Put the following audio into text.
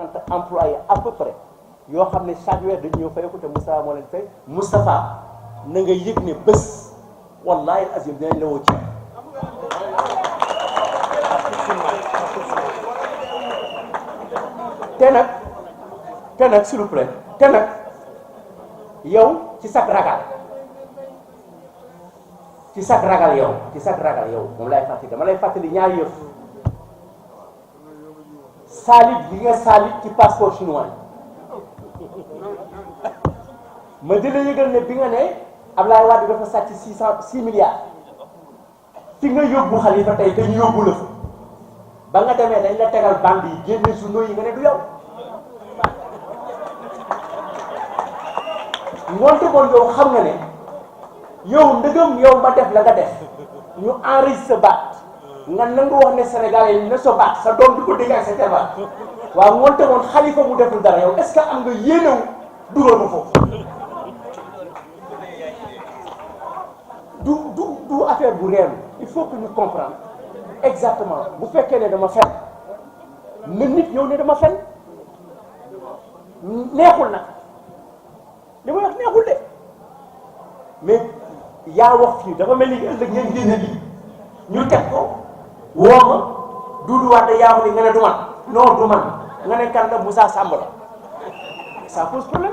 150 employés à peu près yoo xam ne chaque weer dañu ñëw fay ko te Moustapha moo leen fay. Moustapha na nga yëg ne bés wallahi azim dinañ la woo ci te nag s'il vous plaît te nag yow ci sag ragal yow moom lay fàttali dama lay fàttali ñaari yëf saalit bi nga saalit ci passeport chinois ma di la yëgal ne bi nga ne Ablaye Wade dafa sàcc 6 milliards fi nga yóbbu Khalifa tey te ñu yóbbu la fa ba nga demee dañ la tegal bande yi génne journaux yi nga ne du yow ngoonte bon yow xam nga ne yow ndëgëm yow ma def la nga def ñu enregistré sa baat nga nangu wax ne Sénégalais yi ne sa baat sa doom di ko dégg ak sa jabar waaw ngoonte bon Khalifa mu deful dara yow est-ce que am nga yéenewu dugal ko foofu du affaire bu réew il faut que ñu comprendre exactement bu fekkee ne dama fen na nit ñëw ne dama fen neexul nag li may wax neexul de mais yaa wax fii dafa mel ni ëllëg ngeen génne lii ñu teg ko woo ma Doudou Wade yaa wax ni nga ne du man non du man nga ne kan la Moussa Samb la ça pose problème